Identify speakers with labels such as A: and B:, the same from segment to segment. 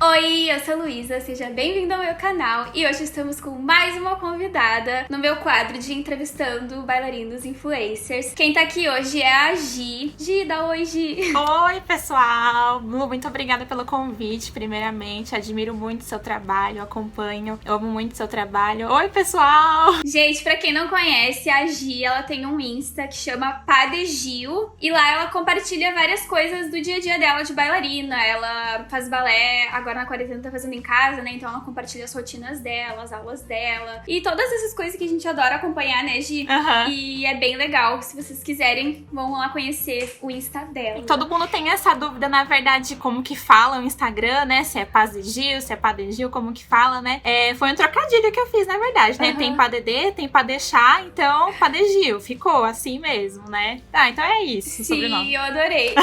A: Oi, eu sou a Luísa, seja bem-vindo ao meu canal e hoje estamos com mais uma convidada no meu quadro de entrevistando bailarinos influencers. Quem tá aqui hoje é a Gi. Gi, dá oi, Gi.
B: Oi, pessoal! Lu, muito obrigada pelo convite, primeiramente. Admiro muito seu trabalho, acompanho, eu amo muito seu trabalho. Oi, pessoal!
A: Gente, pra quem não conhece, a Gi, ela tem um Insta que chama Padegil e lá ela compartilha várias coisas do dia a dia dela de bailarina. Ela faz balé, agora na quarentena tá fazendo em casa, né? Então ela compartilha as rotinas dela, as aulas dela e todas essas coisas que a gente adora acompanhar, né, Gi? E é bem legal. Se vocês quiserem, vão lá conhecer o Insta dela.
B: E todo mundo tem essa dúvida, na verdade, como que fala o Instagram, né? Se é Padegil, se é Padegil, como que fala, né? Foi um trocadilho que eu fiz, na verdade, né? Tem Padedê, tem Padechá, então Padegil. Ficou assim mesmo, né? Ah, então é isso.
A: Sim,
B: sobrenome.
A: eu adorei.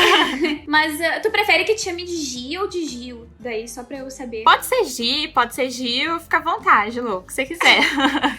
A: Mas tu prefere que te chame de Gi ou de Gil? Daí, só pra eu saber.
B: Pode ser Gi, pode ser Gil, fica à vontade, Lu, o que você quiser.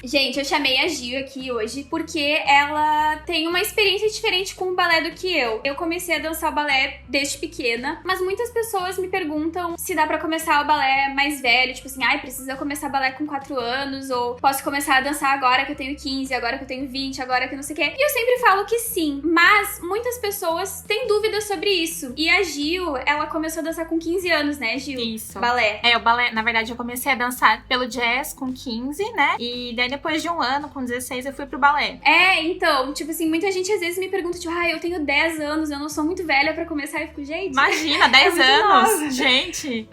A: Gente, eu chamei a Gil aqui hoje porque ela tem uma experiência diferente com o balé do que eu. Eu comecei a dançar balé desde pequena, mas muitas pessoas me perguntam se dá pra começar o balé mais velho, tipo assim, precisa começar balé com 4 anos, ou posso começar a dançar agora que eu tenho 15, agora que eu tenho 20, agora que não sei o quê. E eu sempre falo que sim, mas muitas pessoas têm dúvidas sobre isso. E a Gil, ela começou a dançar com 15 anos, né, Gil?
B: Isso.
A: Balé.
B: O balé, na verdade, eu comecei a dançar pelo jazz com 15, né? E daí depois de um ano, com 16, eu fui pro balé.
A: Então, tipo assim, muita gente às vezes me pergunta, tipo, eu tenho 10 anos, eu não sou muito velha pra começar. E fico, gente...
B: Imagina, 10 anos!
A: Nova.
B: Gente!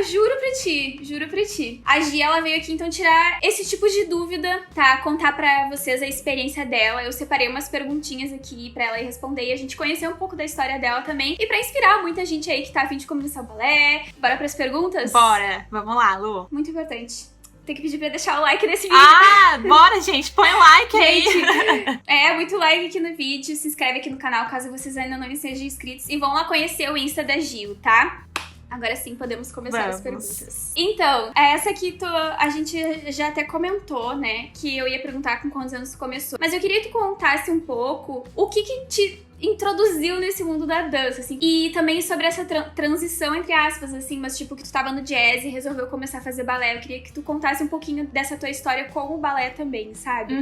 A: Juro pra ti. A Gi, ela veio aqui, então, tirar esse tipo de dúvida, tá? Contar pra vocês a experiência dela. Eu separei umas perguntinhas aqui pra ela ir responder e a gente conhecer um pouco da história dela também. E pra inspirar muita gente aí que tá a fim de começar o balé. Bora pras perguntas?
B: Bora! Vamos lá, Lu.
A: Muito importante. Tem que pedir pra deixar o like nesse vídeo.
B: Bora, gente. Põe o like aí.
A: Muito like aqui no vídeo. Se inscreve aqui no canal, caso vocês ainda não sejam inscritos. E vão lá conhecer o Insta da Gil, tá? Agora sim, podemos começar as perguntas. Então, essa aqui a gente já até comentou, né? Que eu ia perguntar com quantos anos tu começou. Mas eu queria que tu contasse um pouco o que te introduziu nesse mundo da dança, assim. E também sobre essa transição, entre aspas, assim, mas tipo, que tu tava no jazz e resolveu começar a fazer balé. Eu queria que tu contasse um pouquinho dessa tua história com o balé também, sabe?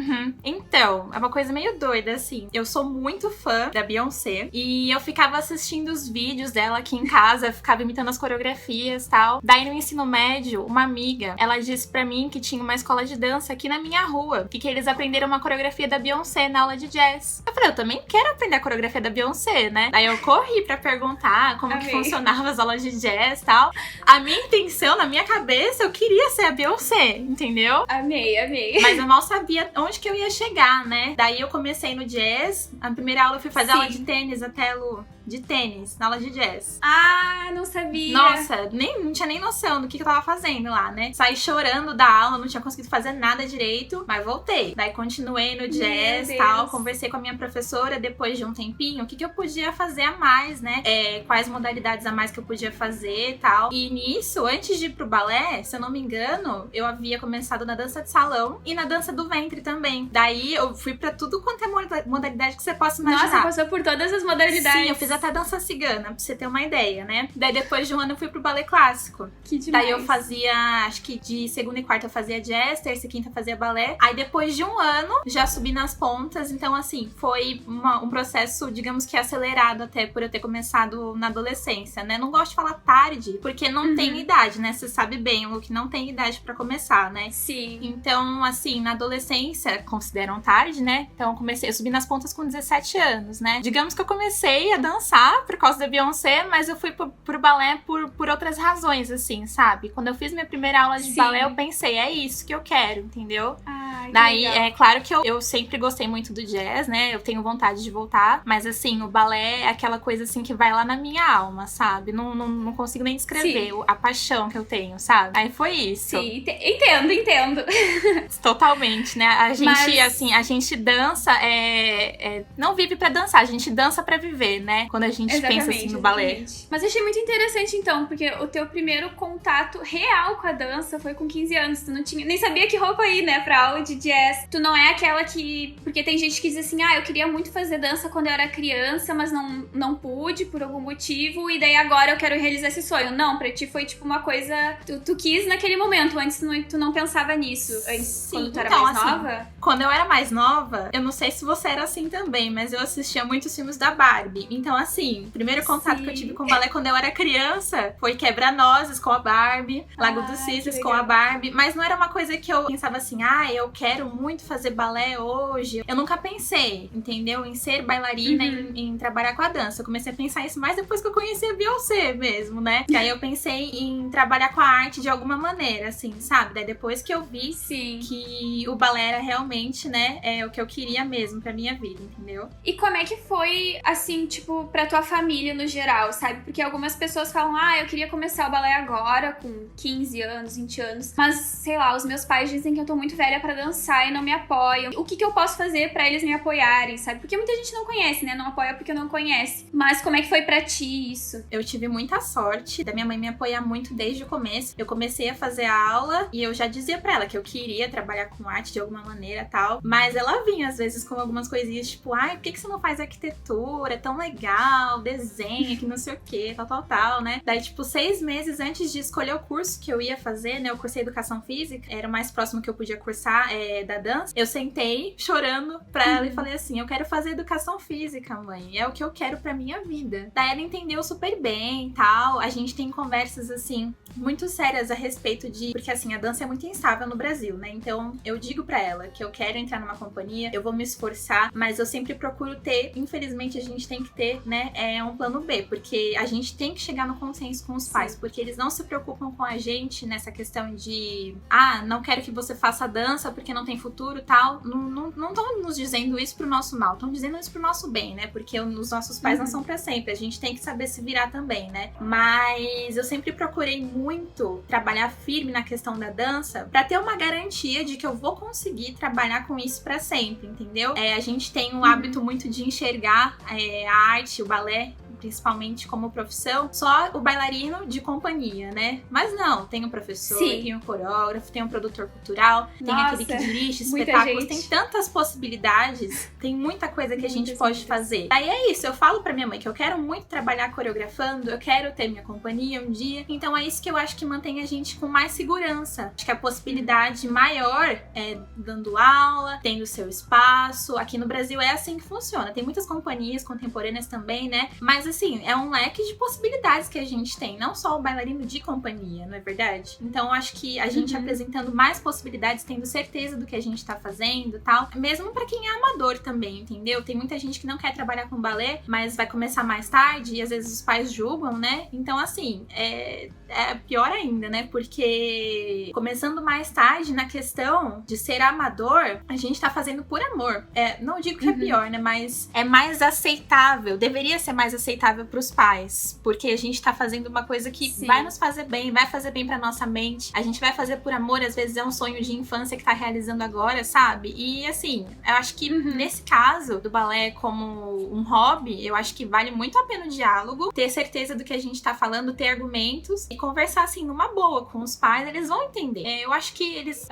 B: Então, é uma coisa meio doida, assim. Eu sou muito fã da Beyoncé e eu ficava assistindo os vídeos dela aqui em casa, ficava imitando as coreografias e tal. Daí no ensino médio, uma amiga, ela disse pra mim que tinha uma escola de dança aqui na minha rua e que eles aprenderam uma coreografia da Beyoncé na aula de jazz. Eu falei, eu também quero aprender a coreografia da Beyoncé, né? Daí eu corri pra perguntar como que funcionava as aulas de jazz e tal. A minha intenção, na minha cabeça, eu queria ser a Beyoncé, entendeu?
A: Amei.
B: Mas eu mal sabia onde que eu ia chegar, né? Daí eu comecei no jazz. A primeira aula eu fui fazer aula de tênis até, Lu. De tênis, na aula de jazz.
A: Não sabia.
B: Nossa, não tinha nem noção do que eu tava fazendo lá, né? Saí chorando da aula, não tinha conseguido fazer nada direito, mas voltei. Daí continuei no jazz e tal, conversei com a minha professora depois de um tempinho, o que eu podia fazer a mais, né? Quais modalidades a mais que eu podia fazer e tal. E nisso, antes de ir pro balé, se eu não me engano, eu havia começado na dança de salão e na dança do ventre também. Daí eu fui pra tudo quanto é modalidade que você possa imaginar.
A: Nossa, passou por todas as modalidades.
B: Sim, eu fiz até dança cigana, pra você ter uma ideia, né? Daí depois de um ano eu fui pro balé clássico.
A: Que demais.
B: Daí eu fazia, acho que de segunda e quarta eu fazia jazz, terça e quinta eu fazia balé. Aí depois de um ano já subi nas pontas, então assim, foi um processo, digamos que acelerado até por eu ter começado na adolescência, né? Não gosto de falar tarde, porque não tem idade, né? Você sabe bem, o que não tem idade pra começar, né?
A: Sim.
B: Então, assim, na adolescência, consideram tarde, né? Então eu subi nas pontas com 17 anos, né? Digamos que eu comecei a dançar por causa da Beyoncé, mas eu fui pro balé por outras razões, assim, sabe? Quando eu fiz minha primeira aula de balé, eu pensei, é isso que eu quero, entendeu? Daí, é claro que eu sempre gostei muito do jazz, né? Eu tenho vontade de voltar, mas assim, o balé é aquela coisa assim que vai lá na minha alma, sabe? Não consigo nem descrever a paixão que eu tenho, sabe? Aí foi isso.
A: Sim, entendo.
B: Totalmente, né? A gente dança, não vive pra dançar, a gente dança pra viver, né? Quando a gente pensa assim no balé.
A: Mas eu achei muito interessante então, porque o teu primeiro contato real com a dança foi com 15 anos. Tu não tinha, nem sabia que roupa ir, né, pra aula de jazz. Tu não é aquela que... Porque tem gente que diz assim, eu queria muito fazer dança quando eu era criança, mas não pude por algum motivo, e daí agora eu quero realizar esse sonho. Não, pra ti foi tipo uma coisa... Tu quis naquele momento, antes tu não pensava nisso. Antes, sim, quando tu era mais nova?
B: Quando eu era mais nova, eu não sei se você era assim também, mas eu assistia muitos filmes da Barbie. Então, assim, o primeiro contato que eu tive com balé quando eu era criança foi Quebra-Nozes com a Barbie, Lago dos Cisnes com a Barbie, mas não era uma coisa que eu pensava assim, eu quero muito fazer balé hoje. Eu nunca pensei, entendeu? Em ser bailarina, em trabalhar com a dança. Eu comecei a pensar isso mais depois que eu conheci a Beyoncé mesmo, né? Que aí eu pensei em trabalhar com a arte de alguma maneira, assim, sabe? Daí depois que eu vi que o balé era realmente, né, o que eu queria mesmo pra minha vida, entendeu?
A: E como é que foi, assim, tipo, pra tua família no geral, sabe? Porque algumas pessoas falam, eu queria começar o balé agora, com 15 anos, 20 anos, mas, sei lá, os meus pais dizem que eu tô muito velha pra dançar e não me apoiam. O que eu posso fazer pra eles me apoiarem, sabe? Porque muita gente não conhece, né? Não apoia porque não conhece. Mas como é que foi pra ti isso?
B: Eu tive muita sorte da minha mãe me apoiar muito desde o começo. Eu comecei a fazer aula e eu já dizia pra ela que eu queria trabalhar com arte de alguma maneira e tal, mas ela vinha às vezes com algumas coisinhas tipo, por que você não faz arquitetura? É tão legal, desenha, que não sei o que, tal, né? Daí, tipo, 6 meses antes de escolher o curso que eu ia fazer, né? Eu cursei Educação Física, era o mais próximo que eu podia cursar da dança. Eu sentei chorando pra ela e falei assim, eu quero fazer Educação Física, mãe, é o que eu quero pra minha vida. Daí ela entendeu super bem e tal, a gente tem conversas, assim, muito sérias a respeito de... Porque, assim, a dança é muito instável no Brasil, né? Então, eu digo pra ela que eu quero entrar numa companhia, eu vou me esforçar, mas eu sempre procuro ter, infelizmente, a gente tem que ter, né, um plano B, porque a gente tem que chegar no consenso com os pais, porque eles não se preocupam com a gente nessa questão de não quero que você faça dança porque não tem futuro e tal. Não estão nos dizendo isso pro nosso mal, estão dizendo isso pro nosso bem, né? Porque os nossos pais não são pra sempre, a gente tem que saber se virar também, né? Mas eu sempre procurei muito trabalhar firme na questão da dança pra ter uma garantia de que eu vou conseguir trabalhar com isso pra sempre, entendeu? A gente tem um hábito muito de enxergar a arte, o balé, principalmente como profissão, só o bailarino de companhia, né? Mas não, tem o professor, tem o coreógrafo, tem o produtor cultural, tem aquele que dirige espetáculos, tem tantas possibilidades, tem muita coisa que a gente pode fazer. Aí é isso, eu falo pra minha mãe que eu quero muito trabalhar coreografando, eu quero ter minha companhia um dia, então é isso que eu acho que mantém a gente com mais segurança. Acho que a possibilidade maior é dando aula, tendo seu espaço. Aqui no Brasil é assim que funciona. Tem muitas companhias contemporâneas também, né? Mas assim, é um leque de possibilidades que a gente tem, não só o bailarino de companhia, não é verdade? Então acho que a gente apresentando mais possibilidades, tendo certeza do que a gente tá fazendo e tal, mesmo pra quem é amador também, entendeu? Tem muita gente que não quer trabalhar com balé, mas vai começar mais tarde e às vezes os pais julgam, né? Então assim, é pior ainda, né? Porque começando mais tarde na questão de ser amador, a gente tá fazendo por amor. Não digo que é pior, né? Mas é mais aceitável, deveria ser mais aceitável pros pais, porque a gente tá fazendo uma coisa que vai nos fazer bem, vai fazer bem pra nossa mente, a gente vai fazer por amor, às vezes é um sonho de infância que tá realizando agora, sabe? E assim, eu acho que nesse caso do balé como um hobby, eu acho que vale muito a pena o diálogo, ter certeza do que a gente tá falando, ter argumentos e conversar assim numa boa com os pais, eles vão entender. Eu acho que eles,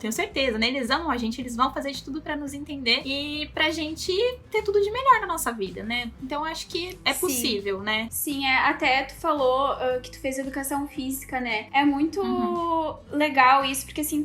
B: tenho certeza, né? Eles amam a gente, eles vão fazer de tudo pra nos entender e pra gente ter tudo de melhor na nossa vida, né? Então eu acho que é possível, né?
A: Sim, até tu falou que tu fez educação física, né? É muito legal isso, porque assim,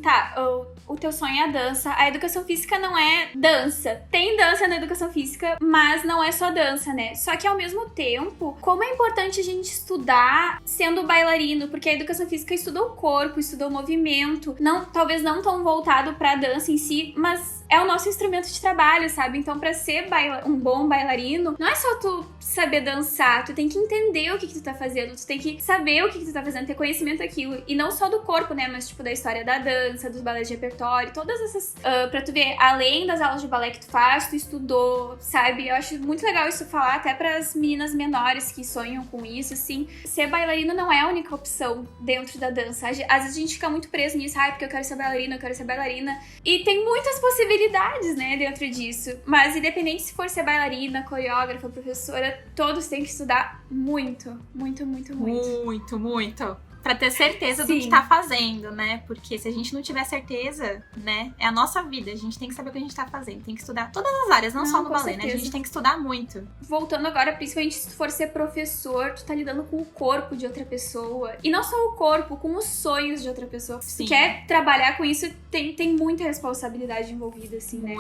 A: o teu sonho é a dança. A educação física não é dança. Tem dança na educação física, mas não é só dança, né? Só que ao mesmo tempo, como é importante a gente estudar sendo bailarino, porque a educação física estuda o corpo, estuda o movimento, talvez não tão voltado pra dança em si, mas é o nosso instrumento de trabalho, sabe? Então, pra ser um bom bailarino, não é só tu saber dançar, tu tem que entender o que tu tá fazendo, tu tem que saber o que tu tá fazendo, ter conhecimento daquilo. E não só do corpo, né? Mas, tipo, da história da dança, dos balés de repertório, todas essas... pra tu ver, além das aulas de balé que tu faz, tu estudou, sabe? Eu acho muito legal isso falar, até pras meninas menores que sonham com isso, assim. Ser bailarino não é a única opção dentro da dança. Às vezes a gente fica muito preso nisso, porque eu quero ser bailarina, eu quero ser bailarina. E tem muitas possibilidades, né, dentro disso. Mas independente se for ser bailarina, coreógrafa, professora, todos têm que estudar muito, muito, muito, muito.
B: Muito, muito. Pra ter certeza do que tá fazendo, né? Porque se a gente não tiver certeza, né? É a nossa vida. A gente tem que saber o que a gente tá fazendo. Tem que estudar todas as áreas, não só no balé, né? A gente tem que estudar muito.
A: Voltando agora, principalmente se tu for ser professor, tu tá lidando com o corpo de outra pessoa. E não só o corpo, com os sonhos de outra pessoa. Se tu quer trabalhar com isso, tem muita responsabilidade envolvida, assim, né?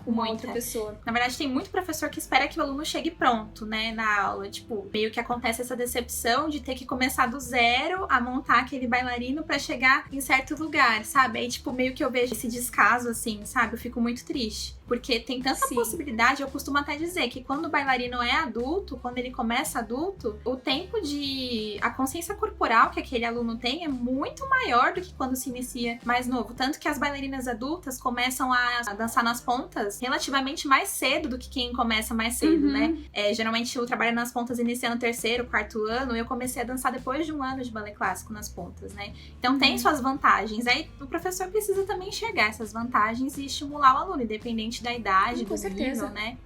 A: Com uma outra pessoa.
B: Na verdade, tem muito professor que espera que o aluno chegue pronto, né? Na aula. Tipo, meio que acontece essa decepção de ter que começar do zero a montar aquele bailarino pra chegar em certo lugar, sabe? Aí, tipo, meio que eu vejo esse descaso, assim, sabe? Eu fico muito triste. Porque tem tanta possibilidade, eu costumo até dizer que quando o bailarino é adulto, quando ele começa adulto, o tempo de... a consciência corporal que aquele aluno tem é muito maior do que quando se inicia mais novo. Tanto que as bailarinas adultas começam a dançar nas pontas relativamente mais cedo do que quem começa mais cedo, né? Geralmente eu trabalho nas pontas iniciando o 3º, 4º ano, e eu comecei a dançar depois de 1 ano de balé clássico nas pontas, né? Então tem suas vantagens. Aí o professor precisa também enxergar essas vantagens e estimular o aluno, independente da idade, do nível, né?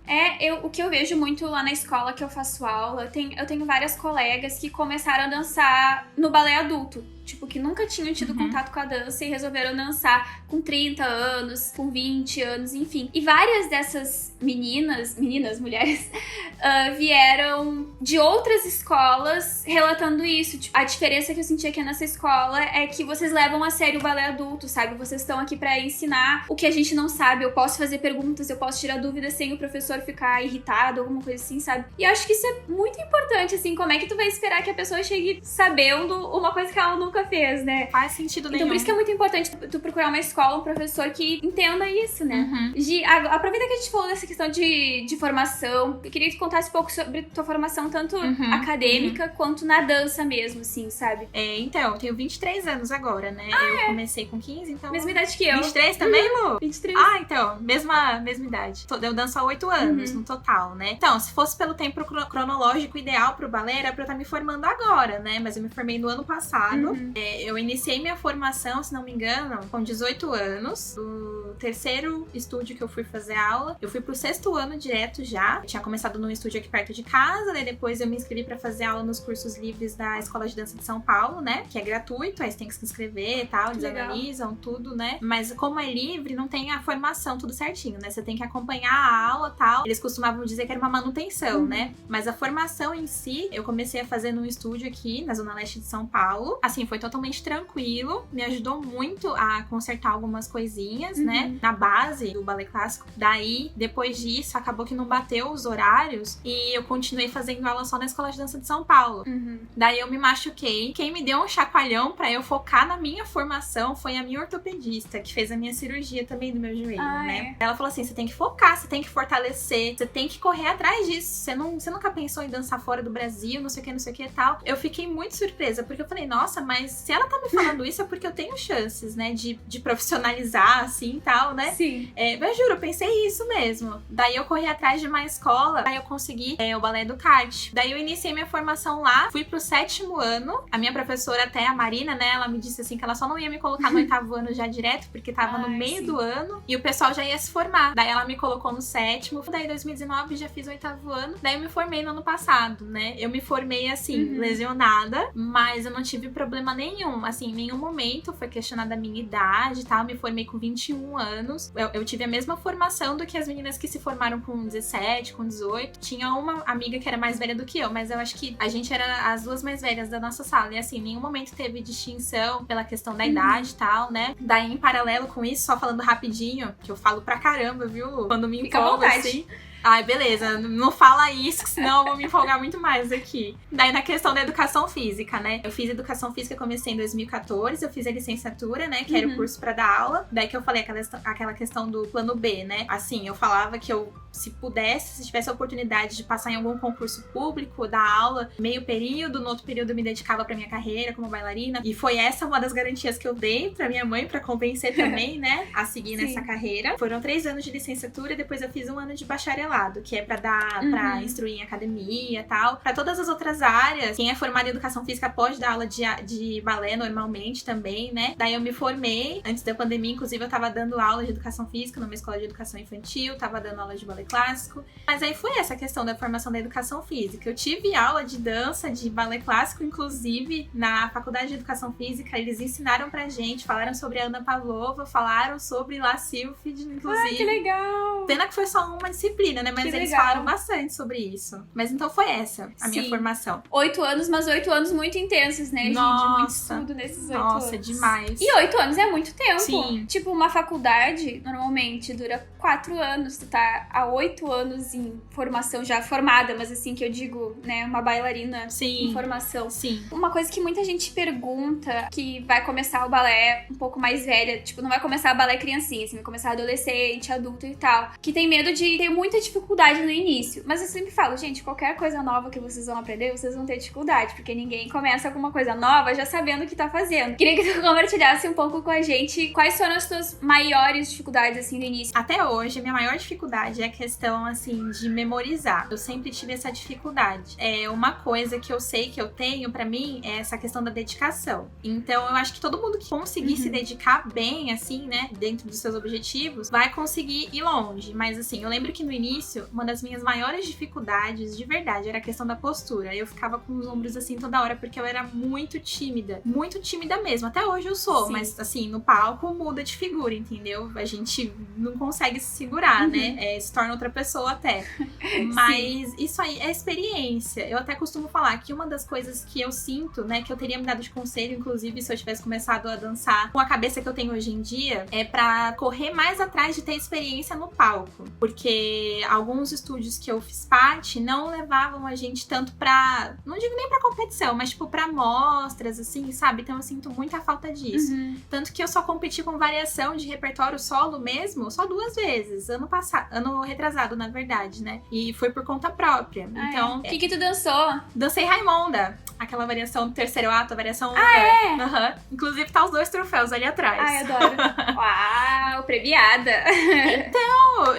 A: O que eu vejo muito lá na escola que eu faço aula, eu tenho várias colegas que começaram a dançar no balé adulto. Tipo, que nunca tinham tido contato com a dança e resolveram dançar com 30 anos, com 20 anos, enfim. E várias dessas mulheres, vieram de outras escolas relatando isso. Tipo, a diferença que eu senti aqui nessa escola é que vocês levam a sério o balé adulto, sabe? Vocês estão aqui pra ensinar o que a gente não sabe. Eu posso fazer perguntas, eu posso tirar dúvidas sem o professor ficar irritado, alguma coisa assim, sabe? E eu acho que isso é muito importante, assim. Como é que tu vai esperar que a pessoa chegue sabendo uma coisa que ela nunca fez, né?
B: Faz sentido nenhum.
A: Então por isso que é muito importante tu procurar uma escola, um professor que entenda isso, né? Aproveita que a gente falou dessa questão de formação, eu queria que tu contasse um pouco sobre tua formação, tanto acadêmica quanto na dança mesmo, assim, sabe?
B: Então, eu tenho 23 anos agora, né? Eu comecei com 15, então...
A: Mesma idade que eu.
B: 23 também, Lu?
A: 23.
B: Então, mesma idade. Eu danço há 8 anos no total, né? Então, se fosse pelo tempo cronológico ideal pro balé, era pra eu estar me formando agora, né? Mas eu me formei no ano passado. Eu iniciei minha formação, se não me engano, com 18 anos. Do 3º estúdio que eu fui fazer aula, eu fui pro 6º ano direto já. Eu tinha começado num estúdio aqui perto de casa, daí depois eu me inscrevi pra fazer aula nos cursos livres da Escola de Dança de São Paulo, né? Que é gratuito, aí você tem que se inscrever e tal, eles analisam tudo, né? Mas como é livre, não tem a formação tudo certinho, né? Você tem que acompanhar a aula e tal. Eles costumavam dizer que era uma manutenção, né? Mas a formação em si, eu comecei a fazer num estúdio aqui, na Zona Leste de São Paulo. Assim, foi totalmente tranquilo, me ajudou muito a consertar algumas coisinhas, né? Na base do balé clássico. Daí, depois disso, acabou que não bateu os horários e eu continuei fazendo aula só na Escola de Dança de São Paulo. Daí eu me machuquei. Quem me deu um chacoalhão pra eu focar na minha formação foi a minha ortopedista, que fez a minha cirurgia também do meu joelho, né? Ela falou assim, você tem que focar, você tem que fortalecer, você tem que correr atrás disso. Você nunca pensou em dançar fora do Brasil, não sei o que e tal. Eu fiquei muito surpresa, porque eu falei, nossa, mas se ela tá me falando isso é porque eu tenho chances, né, de profissionalizar, assim, e tal, né?
A: Sim.
B: Mas juro, eu pensei isso mesmo. Daí eu corri atrás de uma escola, daí eu consegui o balé do kart. Daí eu iniciei minha formação lá, fui pro 7º ano. A minha professora, até a Marina, né, ela me disse assim que ela só não ia me colocar no 8º ano já direto, porque tava no meio do ano e o pessoal já ia se formar. Daí ela me colocou no 7º, daí em 2019 já fiz o 8º ano. Daí eu me formei no ano passado, né? Eu me formei assim, lesionada, mas eu não tive problema nenhum. Assim, em nenhum momento foi questionada a minha idade e tal. Eu me formei com 21 anos. Eu tive a mesma formação do que as meninas que se formaram com 17, com 18. Tinha uma amiga que era mais velha do que eu, mas eu acho que a gente era as duas mais velhas da nossa sala. E assim, em nenhum momento teve distinção pela questão da idade e tal, né? Daí, em paralelo com isso, só falando rapidinho, que eu falo pra caramba, viu? Quando me empolgo, assim. Ai, beleza, não fala isso, senão eu vou me empolgar muito mais aqui. Daí, na questão da educação física, né? Eu fiz educação física, comecei em 2014, eu fiz a licenciatura, né? Que era o curso pra dar aula. Daí que eu falei aquela questão do plano B, né? Assim, eu falava que eu, se pudesse, se tivesse a oportunidade de passar em algum concurso público, dar aula meio período, no outro período eu me dedicava pra minha carreira como bailarina. E foi essa uma das garantias que eu dei pra minha mãe, pra convencer também, né? A seguir nessa carreira. Foram 3 anos de licenciatura e depois eu fiz 1 ano de bacharelado, que é pra dar, pra instruir em academia e tal. Pra todas as outras áreas, quem é formado em educação física pode dar aula de balé normalmente também, né? Daí eu me formei, antes da pandemia, inclusive eu tava dando aula de educação física numa escola de educação infantil, tava dando aula de balé clássico. Mas aí foi essa questão da formação da educação física. Eu tive aula de dança, de balé clássico, inclusive, na faculdade de educação física. Eles ensinaram pra gente, falaram sobre a Ana Pavlova, falaram sobre La Sylphide, inclusive.
A: Ah, que legal!
B: Pena que foi só uma disciplina, né? Mas
A: que
B: eles
A: legal.
B: falaram bastante sobre isso. Mas então foi essa a minha formação.
A: 8 anos, mas 8 anos muito intensos, né, gente? Muito estudo nesses 8 anos.
B: Nossa, demais.
A: E 8 anos é muito tempo.
B: Sim.
A: Tipo, uma faculdade, normalmente, dura 4 anos. Tu tá há 8 anos em formação, já formada, mas assim que eu digo, né, uma bailarina em formação.
B: Sim.
A: Uma coisa que muita gente pergunta, que vai começar o balé um pouco mais velha, tipo, não vai começar o balé criancinha, assim, vai começar adolescente, adulto e tal, que tem medo de ter muita dificuldade no início. Mas eu sempre falo, gente, qualquer coisa nova que vocês vão aprender, vocês vão ter dificuldade, porque ninguém começa alguma coisa nova já sabendo o que tá fazendo. Queria que tu compartilhasse um pouco com a gente quais foram as tuas maiores dificuldades, assim, no início.
B: Até hoje, a minha maior dificuldade é a questão, assim, de memorizar. Eu sempre tive essa dificuldade. É uma coisa que eu sei que eu tenho, pra mim, é essa questão da dedicação. Então, eu acho que todo mundo que conseguir se dedicar bem, assim, né, dentro dos seus objetivos, vai conseguir ir longe. Mas, assim, eu lembro que no início, uma das minhas maiores dificuldades, de verdade, era a questão da postura. Eu ficava com os ombros, assim, toda hora, porque eu era muito tímida mesmo. Até hoje eu sou, mas, assim, no palco muda de figura, entendeu? A gente não consegue se segurar, né? Se torna outra pessoa até. Mas isso aí é experiência. Eu até costumo falar que uma das coisas que eu sinto, né, que eu teria me dado de conselho, inclusive, se eu tivesse começado a dançar com a cabeça que eu tenho hoje em dia, é pra correr mais atrás de ter experiência no palco. Porque alguns estúdios que eu fiz parte não levavam a gente tanto pra... Não digo nem pra competição, mas, tipo, pra mostras, assim, sabe? Então eu sinto muita falta disso. Tanto que eu só competi com variação de repertório solo mesmo, só 2 vezes. Ano retrasado, na verdade, né? E foi por conta própria. Então...
A: O que tu dançou?
B: Dancei Raimonda. Aquela variação do terceiro ato, a variação... Inclusive tá os 2 troféus ali atrás.
A: Ai, adoro. Uau, premiada.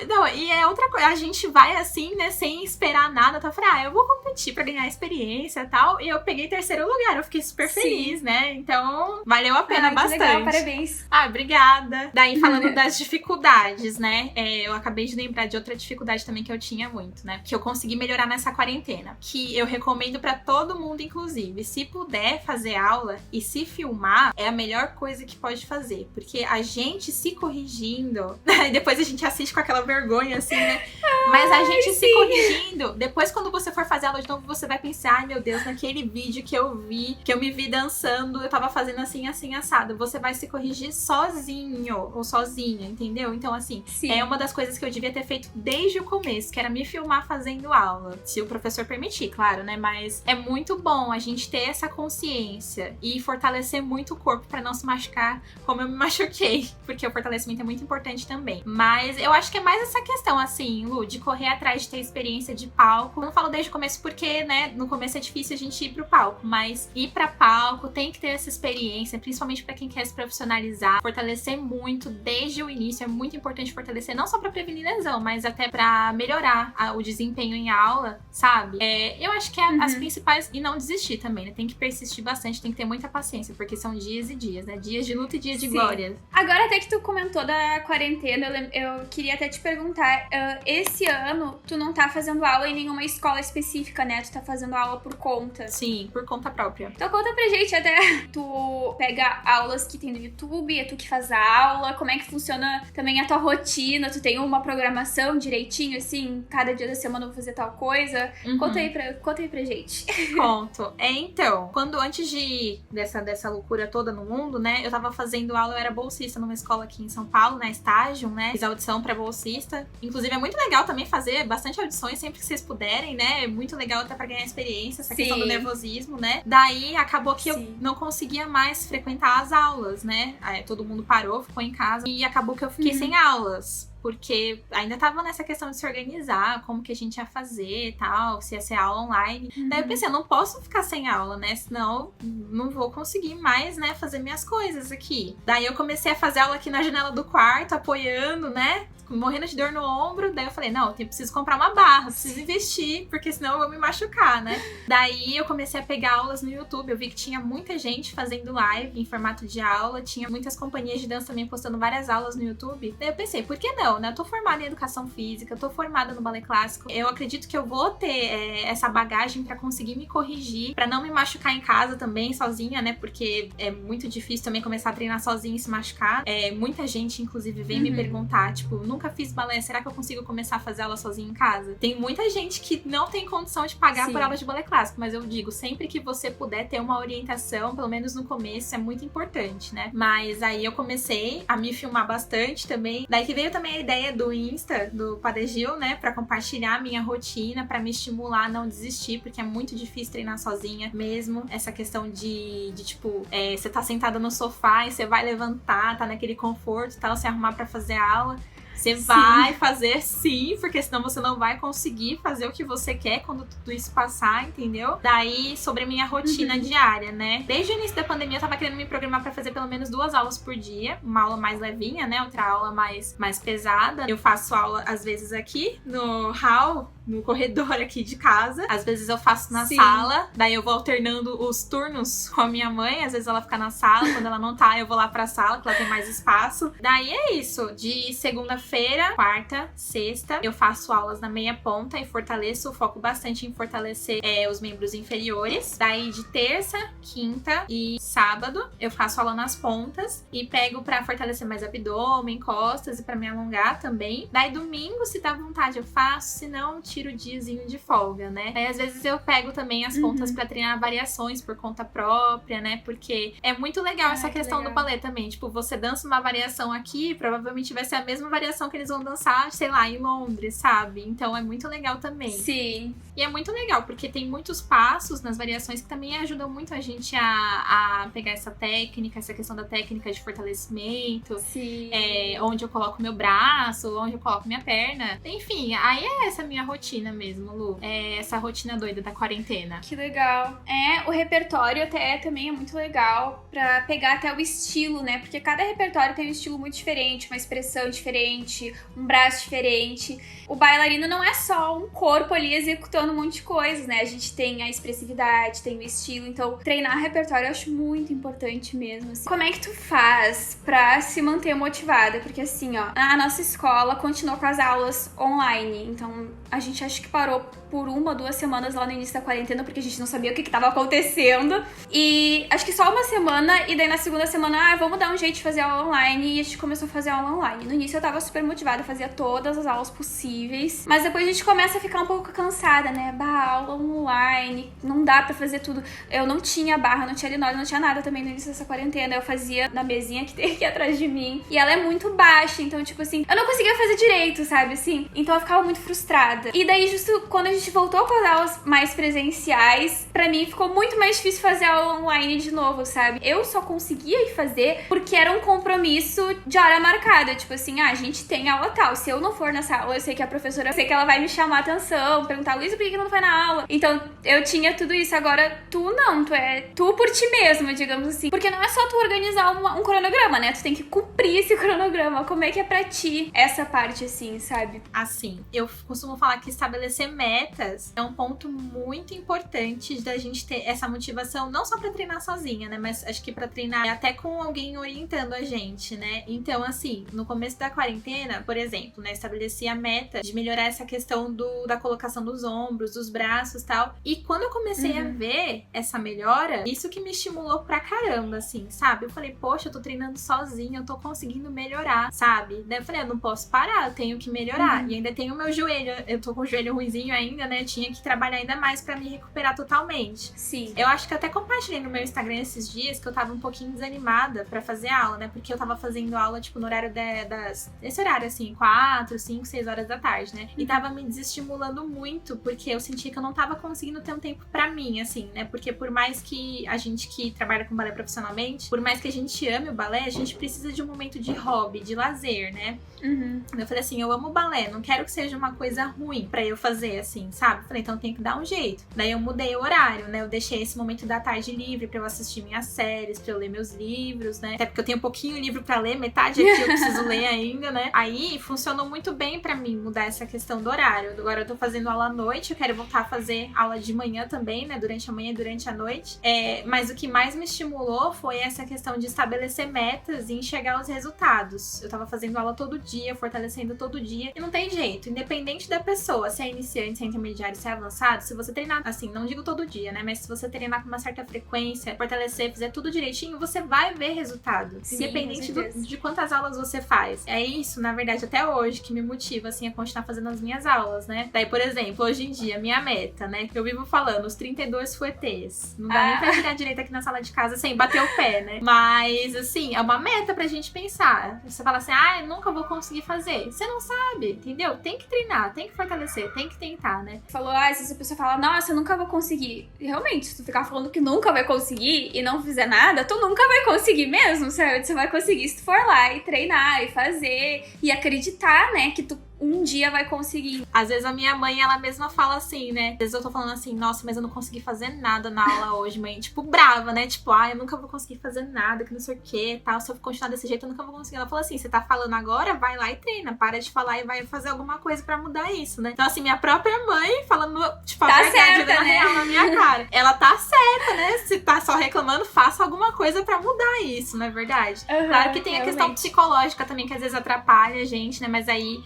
B: Não, e é outra coisa. A gente vai assim, né, sem esperar nada. Tá? Eu falei, eu vou competir pra ganhar experiência e tal. E eu peguei 3º lugar. Eu fiquei super feliz, né? Então, valeu a pena bastante.
A: Legal, parabéns.
B: Obrigada. Daí, falando das dificuldades, né? Eu acabei de lembrar de outra dificuldade também que eu tinha muito, né? Que eu consegui melhorar nessa quarentena. Que eu recomendo pra todo mundo, inclusive. Se puder fazer aula e se filmar, é a melhor coisa que pode fazer. Porque a gente se corrigindo, e depois a gente assiste com aquela vergonha, assim, né? Mas a gente se corrigindo, depois quando você for fazer aula de novo, você vai pensar, ai meu Deus, naquele vídeo que eu me vi dançando, eu tava fazendo assim, assim, assado. Você vai se corrigir sozinho ou sozinha, entendeu? Então, assim, é uma das coisas que eu devia ter feito desde o começo, que era me filmar fazendo aula. Se o professor permitir, claro, né? Mas é muito bom a gente ter essa consciência e fortalecer muito o corpo pra não se machucar como eu me machuquei, porque o fortalecimento é muito importante também. Mas eu acho que é mais essa questão, assim, Lu, de correr atrás de ter experiência de palco. Eu não falo desde o começo porque, né, no começo é difícil a gente ir pro palco, mas ir pra palco tem que ter essa experiência, principalmente pra quem quer se profissionalizar, fortalecer muito desde o início. É muito importante fortalecer, não só pra prevenir lesão, mas até pra melhorar o desempenho em aula, sabe? Eu acho que é as principais, e não desistir também, né? Tem que persistir bastante, tem que ter muita paciência, porque são dias e dias, né? Dias de luta e dias de glória.
A: Agora, até que tu comentou da quarentena, eu queria até te perguntar, esse ano tu não tá fazendo aula em nenhuma escola específica, né? Tu tá fazendo aula por conta.
B: Sim, por conta própria.
A: Então conta pra gente, até tu pega aulas que tem no YouTube, é tu que faz a aula, como é que funciona também a tua rotina, tu tem uma programação direitinho, assim, cada dia da semana eu vou fazer tal coisa? Conta aí pra gente.
B: Conto. Então, antes dessa loucura toda no mundo, né, eu tava fazendo aula, eu era bolsista numa escola aqui em São Paulo, na estágio, né, fiz audição pra bolsista. Inclusive, é muito legal também fazer bastante audições sempre que vocês puderem, né, é muito legal até pra ganhar experiência, essa questão do nervosismo, né. Daí, acabou que eu não conseguia mais frequentar as aulas, né, aí, todo mundo parou, ficou em casa, e acabou que eu fiquei sem aulas. Porque ainda tava nessa questão de se organizar, como que a gente ia fazer e tal, se ia ser aula online. Daí eu pensei, eu não posso ficar sem aula, né? Senão não vou conseguir mais, né, fazer minhas coisas aqui. Daí eu comecei a fazer aula aqui na janela do quarto, apoiando, né? Morrendo de dor no ombro, daí eu falei, não, eu preciso comprar uma barra, preciso investir, porque senão eu vou me machucar, né? Daí eu comecei a pegar aulas no YouTube, eu vi que tinha muita gente fazendo live em formato de aula, tinha muitas companhias de dança também postando várias aulas no YouTube, daí eu pensei, por que não, educação, né? Eu tô formada em educação física, eu tô formada no balé clássico. Eu acredito que eu vou ter essa bagagem pra conseguir me corrigir, pra não me machucar em casa também, sozinha, né? Porque é muito difícil também começar a treinar sozinha e se machucar. Muita gente, inclusive, vem me perguntar, tipo, nunca fiz balé, será que eu consigo começar a fazer aula sozinha em casa? Tem muita gente que não tem condição de pagar por aula de balé clássico, mas eu digo, sempre que você puder ter uma orientação, pelo menos no começo, é muito importante, né? Mas aí eu comecei a me filmar bastante também. Daí que veio também a ideia do Insta, do Padre Gil, né? Pra compartilhar a minha rotina, pra me estimular a não desistir, porque é muito difícil treinar sozinha mesmo. Essa questão de tipo, você tá sentada no sofá e você vai levantar, tá naquele conforto e tal, se arrumar pra fazer aula. Você vai fazer sim, porque senão você não vai conseguir fazer o que você quer quando tudo isso passar, entendeu? Daí, sobre a minha rotina diária, né? Desde o início da pandemia, eu tava querendo me programar pra fazer pelo menos 2 aulas por dia. Uma aula mais levinha, né? Outra aula mais pesada. Eu faço aula, às vezes, aqui no hall, no corredor aqui de casa. Às vezes eu faço na sala. Daí eu vou alternando os turnos com a minha mãe. Às vezes ela fica na sala. Quando ela não tá, eu vou lá pra sala, que ela tem mais espaço. Daí é isso. De segunda-feira, quarta, sexta, eu faço aulas na meia ponta e fortaleço. Foco bastante em fortalecer os membros inferiores. Daí de terça, quinta e sábado, eu faço aula nas pontas. E pego pra fortalecer mais abdômen, costas e pra me alongar também. Daí domingo, se dá vontade, eu faço. Se não, tiro o diazinho de folga, né? Aí às vezes eu pego também as pontas pra treinar variações por conta própria, né? Porque é muito legal essa questão do balé também. Tipo, você dança uma variação aqui, provavelmente vai ser a mesma variação que eles vão dançar, sei lá, em Londres, sabe? Então é muito legal também.
A: Sim.
B: E é muito legal, porque tem muitos passos nas variações que também ajudam muito a gente a pegar essa técnica, essa questão da técnica de fortalecimento.
A: Sim.
B: Onde eu coloco meu braço, onde eu coloco minha perna. Enfim, aí é essa minha rotina mesmo, Lu. É essa rotina doida da quarentena.
A: Que legal. O repertório até também é muito legal pra pegar até o estilo, né? Porque cada repertório tem um estilo muito diferente, uma expressão diferente, um braço diferente. O bailarino não é só um corpo ali executando um monte de coisas, né? A gente tem a expressividade, tem o estilo. Então, treinar repertório eu acho muito importante mesmo. Assim. Como é que tu faz pra se manter motivada? Porque assim, ó, a nossa escola continuou com as aulas online. Então, a gente acho que parou por 1 ou 2 semanas lá no início da quarentena, porque a gente não sabia o que tava acontecendo. E acho que só 1 semana, e daí na segunda semana, vamos dar um jeito de fazer aula online. E a gente começou a fazer aula online. No início eu tava super motivada, fazia todas as aulas possíveis. Mas depois a gente começa a ficar um pouco cansada, né? Aula online, não dá pra fazer tudo. Eu não tinha barra, não tinha linóleo, não tinha nada também no início dessa quarentena. Eu fazia na mesinha que tem aqui atrás de mim. E ela é muito baixa, então, tipo assim, eu não conseguia fazer direito, sabe, assim? Então eu ficava muito frustrada. E daí, justo quando a gente voltou com as aulas mais presenciais, pra mim ficou muito mais difícil fazer aula online de novo, sabe? Eu só conseguia ir fazer porque era um compromisso de hora marcada. Tipo assim, a gente tem aula tal. Se eu não for nessa aula, eu sei que a professora, eu sei que ela vai me chamar a atenção, perguntar, Luísa, por que não foi na aula? Então, eu tinha tudo isso. Agora, tu não. Tu é tu por ti mesma, digamos assim. Porque não é só tu organizar um cronograma, né? Tu tem que cumprir esse cronograma. Como é que é pra ti essa parte, assim, sabe?
B: Assim, eu costumo falar que estabelecer metas é um ponto muito importante da gente ter essa motivação, não só pra treinar sozinha, né? Mas acho que pra treinar até com alguém orientando a gente, né? Então, assim, no começo da quarentena, por exemplo, né? Estabeleci a meta de melhorar essa questão da colocação dos ombros, dos braços e tal. E quando eu comecei a ver essa melhora, isso que me estimulou pra caramba, assim, sabe? Eu falei, poxa, eu tô treinando sozinha, eu tô conseguindo melhorar, sabe? Daí eu falei, eu não posso parar, eu tenho que melhorar. E ainda tenho o meu joelho, eu tô com o joelho ruinzinho ainda, né? Eu tinha que trabalhar ainda mais pra me recuperar totalmente.
A: Sim.
B: Eu acho que até compartilhei no meu Instagram esses dias que eu tava um pouquinho desanimada pra fazer aula, né? Porque eu tava fazendo aula, tipo, no horário esse horário, assim, 4, 5, 6 horas da tarde, né? E tava me desestimulando muito, porque eu sentia que eu não tava conseguindo ter um tempo pra mim, assim, né? Porque por mais que a gente que trabalha com balé profissionalmente, por mais que a gente ame o balé, a gente precisa de um momento de hobby, de lazer, né? Eu falei assim, eu amo balé, não quero que seja uma coisa ruim, tem pra eu fazer, assim, sabe? Falei, então tem que dar um jeito. Daí eu mudei o horário, né? Eu deixei esse momento da tarde livre pra eu assistir minhas séries, pra eu ler meus livros, né? Até porque eu tenho um pouquinho livro pra ler, metade aqui eu preciso ler ainda, né? Aí funcionou muito bem pra mim mudar essa questão do horário. Agora eu tô fazendo aula à noite, eu quero voltar a fazer aula de manhã também, né? Durante a manhã e durante a noite. Mas o que mais me estimulou foi essa questão de estabelecer metas e enxergar os resultados. Eu tava fazendo aula todo dia, fortalecendo todo dia. E não tem jeito, independente da pessoa, se é iniciante, se é intermediário, se é avançado, se você treinar, assim, não digo todo dia, né? Mas se você treinar com uma certa frequência, fortalecer, fizer tudo direitinho, você vai ver resultado.
A: Sim,
B: independente de quantas aulas você faz. É isso, na verdade, até hoje, que me motiva, assim, a continuar fazendo as minhas aulas, né? Daí, por exemplo, hoje em dia, minha meta, né? Que eu vivo falando, os 32 fuetês. Não dá nem pra virar direito aqui na sala de casa sem bater o pé, né? Mas, assim, é uma meta pra gente pensar. Você fala assim, eu nunca vou conseguir fazer. Você não sabe, entendeu? Tem que treinar, tem que fortalecer, tem que tentar, né?
A: Falou, às vezes a pessoa fala, nossa, eu nunca vou conseguir. E realmente, se tu ficar falando que nunca vai conseguir e não fizer nada, tu nunca vai conseguir mesmo, certo? Você vai conseguir se tu for lá e treinar e fazer e acreditar, né, que tu um dia vai conseguir.
B: Às vezes a minha mãe, ela mesma fala assim, né? Às vezes eu tô falando assim, nossa, mas eu não consegui fazer nada na aula hoje, mãe. Tipo, brava, né? Tipo, eu nunca vou conseguir fazer nada, que não sei o que, tal. Se eu continuar desse jeito, eu nunca vou conseguir. Ela falou assim, você tá falando agora? Vai lá e treina. Para de falar e vai fazer alguma coisa pra mudar isso, né? Então, assim, minha própria mãe falando, tipo, a verdade
A: certa,
B: na real na minha cara. Ela tá certa, né? Se tá só reclamando, faça alguma coisa pra mudar isso, não é verdade? Claro que tem a questão psicológica também, que às vezes atrapalha a gente, né? Mas aí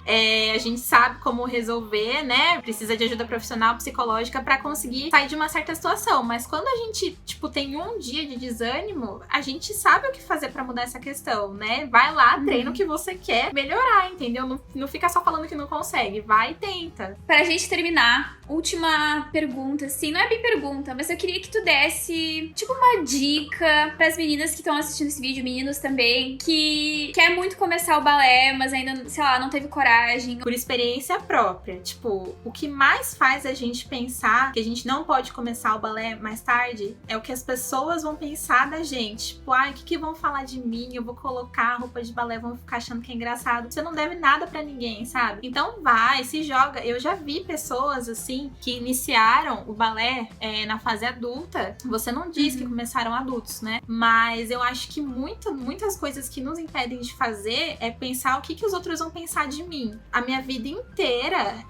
B: a gente sabe como resolver, né? Precisa de ajuda profissional, psicológica pra conseguir sair de uma certa situação. Mas quando a gente, tipo, tem um dia de desânimo, a gente sabe o que fazer pra mudar essa questão, né? Vai lá, treina o que você quer melhorar, entendeu? Não fica só falando que não consegue. Vai e tenta.
A: Pra gente terminar, última pergunta, assim, não é bem pergunta, mas eu queria que tu desse, tipo, uma dica pras meninas que estão assistindo esse vídeo, meninos também, que quer muito começar o balé, mas ainda, sei lá, não teve coragem.
B: Por experiência própria, tipo, o que mais faz a gente pensar que a gente não pode começar o balé mais tarde é o que as pessoas vão pensar da gente. Tipo, o que vão falar de mim? Eu vou colocar roupa de balé, vão ficar achando que é engraçado. Você não deve nada pra ninguém, sabe? Então vai, se joga. Eu já vi pessoas, assim, que iniciaram o balé na fase adulta. Você não diz que começaram adultos, né? Mas eu acho que muitas coisas que nos impedem de fazer é pensar o que os outros vão pensar de mim. A minha vida inteira,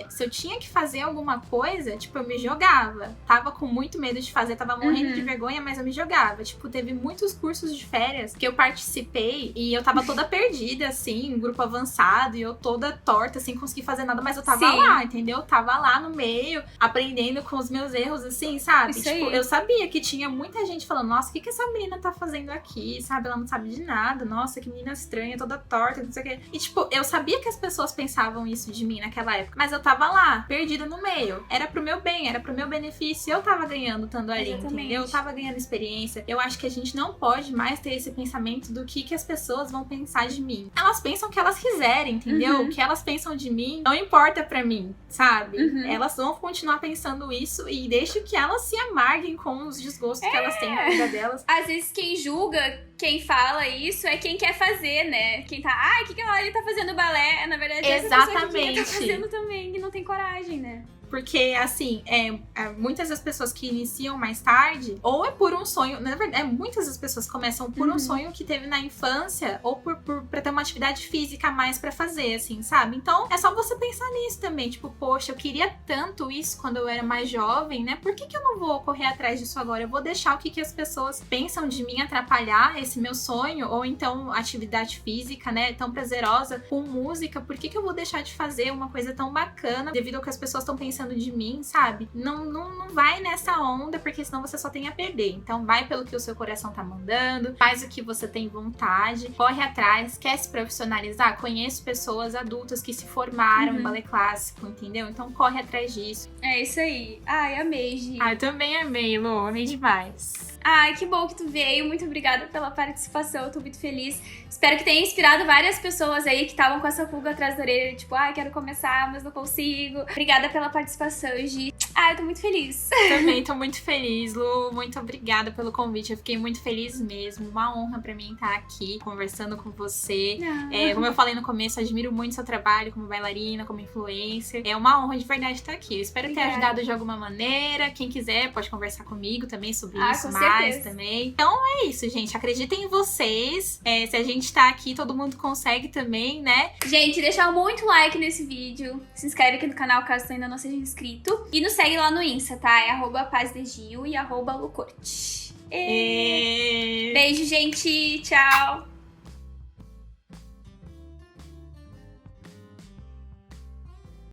B: se eu tinha que fazer alguma coisa, tipo, eu me jogava. Tava com muito medo de fazer, tava morrendo de vergonha, mas eu me jogava. Tipo, teve muitos cursos de férias que eu participei e eu tava toda perdida, assim, em grupo avançado, e eu toda torta, sem conseguir fazer nada, mas eu tava lá, entendeu? Eu tava lá no meio, aprendendo com os meus erros, assim, sabe?
A: Isso
B: tipo,
A: aí.
B: eu sabia que tinha muita gente falando, nossa, o que essa menina tá fazendo aqui, sabe? Ela não sabe de nada, nossa, que menina estranha, toda torta, não sei o quê. E, tipo, eu sabia que as pessoas pensavam isso de mim naquela época, mas eu tava lá, perdida no meio. Era pro meu bem, era pro meu benefício, eu tava ganhando estando ali, entendeu? Eu tava ganhando experiência. Eu acho que a gente não pode mais ter esse pensamento do que as pessoas vão pensar de mim. Elas pensam o que elas quiserem, entendeu? O que elas pensam de mim não importa pra mim, sabe? Elas vão continuar pensando isso e deixa que elas se amarguem com os desgostos que elas têm na vida delas.
A: Às vezes quem julga, quem fala isso é quem quer fazer, né? Quem tá, o que ela ali tá fazendo balé? Na verdade, essa pessoa que tá fazendo também, que não tem coragem, né?
B: Porque, assim, muitas das pessoas que iniciam mais tarde, ou é por um sonho, na verdade, muitas das pessoas começam por um sonho que teve na infância, ou pra ter uma atividade física a mais pra fazer, assim, sabe? Então, é só você pensar nisso também, tipo, poxa, eu queria tanto isso quando eu era mais jovem, né? Por que eu não vou correr atrás disso agora? Eu vou deixar o que as pessoas pensam de mim atrapalhar esse meu sonho, ou então atividade física, né, tão prazerosa, com música, por que eu vou deixar de fazer uma coisa tão bacana devido ao que as pessoas estão pensando de mim, sabe? Não vai nessa onda, porque senão você só tem a perder. Então vai pelo que o seu coração tá mandando, faz o que você tem vontade, corre atrás, quer se profissionalizar? Conheço pessoas adultas que se formaram em balé clássico, entendeu? Então corre atrás disso.
A: É isso aí. Ai, amei, Gi.
B: Eu também amei, Lu, amei demais.
A: Ai, que bom que tu veio. Muito obrigada pela participação. Eu tô muito feliz. Espero que tenha inspirado várias pessoas aí que estavam com essa pulga atrás da orelha. Tipo, quero começar, mas não consigo. Obrigada pela participação, Gi. Ah, eu tô muito feliz.
B: Também tô muito feliz, Lu. Muito obrigada pelo convite. Eu fiquei muito feliz mesmo. Uma honra pra mim estar aqui conversando com você. Como eu falei no começo, admiro muito seu trabalho como bailarina, como influencer. É uma honra de verdade estar aqui. Eu espero ter ajudado de alguma maneira. Quem quiser pode conversar comigo também sobre isso mais também. Então é isso, gente. Acreditem em vocês. Se a gente tá aqui, todo mundo consegue também, né?
A: Gente, deixar muito like nesse vídeo. Se inscreve aqui no canal caso você ainda não seja inscrito. E nos segue lá no Insta, tá? É @pazdegil e @lucorte. Beijo, gente. Tchau.